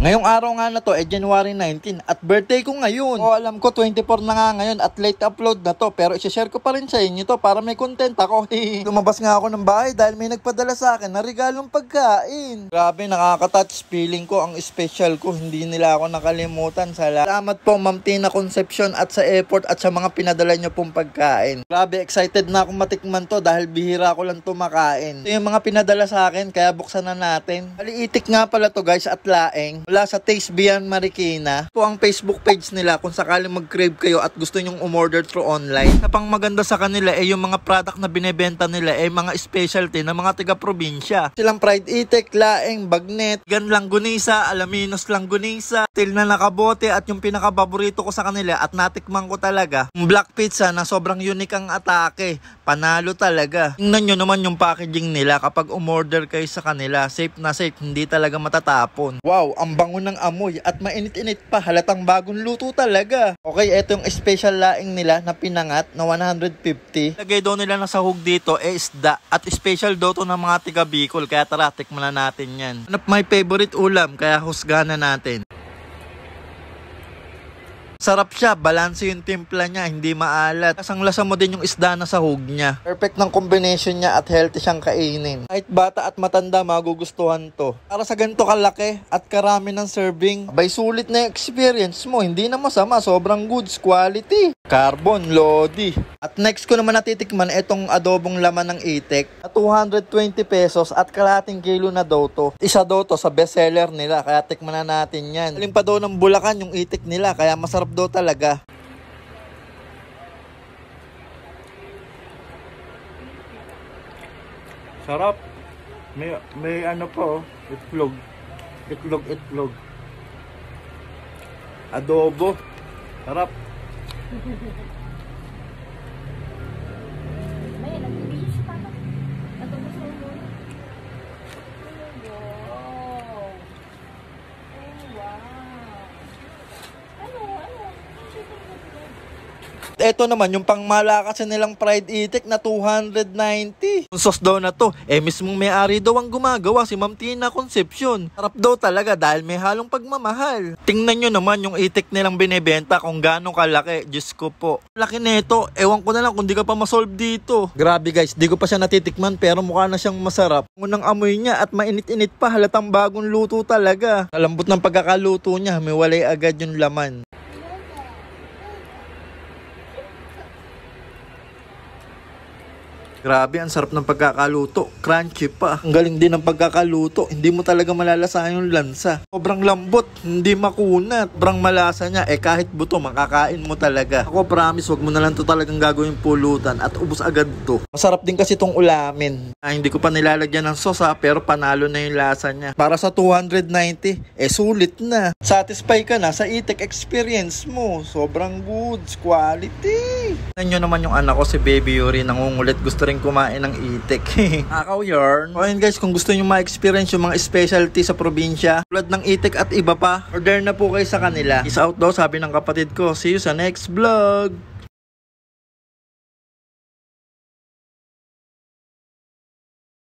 Ngayong araw nga na to, January 19 at birthday ko ngayon. O alam ko 24 na nga ngayon at late upload na to, pero i-share ko pa rin sa inyo to para may content ako. Lumabas nga ako ng bahay dahil may nagpadala sa akin na regalong pagkain. Grabe, nakaka-touch. Feeling ko ang special ko, hindi nila ako nakalimutan. Salamat po Ma'am Tina Concepcion at sa effort at sa mga pinadala nyo pong pagkain. Grabe, excited na akong matikman to dahil bihira ko lang tumakain. Ito yung mga pinadala sa akin, kaya buksan na natin. Aliitik nga pala to guys at laeng. Mula sa Taste Beyond Marikina. Po ang Facebook page nila kung sakaling mag-crave kayo at gusto nyong umorder through online. Na pang maganda sa kanila yung mga product na binebenta nila mga specialty na mga taga-probinsya. Silang fried itik, laeng, bagnet, gan langgunisa, alaminos langgunisa, til na nakabote at yung pinaka-paborito ko sa kanila at natikman ko talaga, yung black pizza na sobrang unique ang atake. Panalo talaga. Tingnan nyo naman yung packaging nila kapag umorder kayo sa kanila. Safe na safe, hindi talaga matatapon. Wow, ang bango ng amoy at mainit-init pa, halatang bagong luto talaga. Okay, eto yung special laing nila na pinangat na 150. Lagay daw nila na sahog dito isda at special daw to ng mga tiga Bicol, kaya tara tikman na natin yan. Ano my favorite ulam, kaya husgahan na natin. Sarap siya, balanse yung timpla niya, hindi maalat. Lasang-lasa mo din yung isda na sahog niya. Perfect ng combination niya at healthy siyang kainin. Kahit bata at matanda magugustuhan to. Para sa ganito kalaki at karami ng serving, abay sulit na yung experience mo. Hindi na masama, sobrang goods quality. Carbon, Lodi. At next ko naman natitikman itong adobong laman ng itik at 220 pesos at kalahating kilo na daw to. Isa daw to sa bestseller nila, kaya tikman na natin yan. Galing pa daw ng Bulacan yung itik nila, kaya masarap daw talaga. Sarap. May ano po, itlog. Itlog. Adobo. Sarap. May nagbibihis pa ba? Adobo sa ulo. Wow. Wow. Ano? Ito naman yung pangmalakasan nilang fried itik na 290. Yung sauce daw na to, mismong may-ari daw ang gumagawa, si Ma'am Tina Concepcion. Sarap daw talaga dahil may halong pagmamahal. Tingnan nyo naman yung itik nilang binibenta kung gaano kalaki. Diyos ko po. Laki nito, ewan ko na lang kung di ka pa masolve dito. Grabe guys, di ko pa siya natitikman pero mukha na siyang masarap. Unang amoy niya at mainit-init pa, halatang bagong luto talaga. Kalambot ng pagkakaluto niya, may walay agad yung laman. Grabe, ang sarap ng pagkakaluto. Crunchy pa. Ang galing din ng pagkakaluto. Hindi mo talaga malalasahan yung lansa. Sobrang lambot, hindi makunat. Sobrang malasa niya. Kahit buto, makakain mo talaga. Ako promise, wag mo na lang to talagang gagawin pulutan at ubos agad to. Masarap din kasi tong ulamin. Hindi ko pa nilalagyan ng sauce pero panalo na yung lasa niya. Para sa 290, sulit na. Satisfy ka na sa itik experience mo. Sobrang goods, quality. Tignan nyo naman yung anak ko, si Baby Yuri, nangungulit. Gusto rin kumain ng itik. Akaw yarn. So ayun guys, kung gusto nyo ma-experience yung mga specialty sa probinsya, tulad ng itik at iba pa, order na po kayo sa kanila. Peace out daw, sabi ng kapatid ko. See you sa next vlog.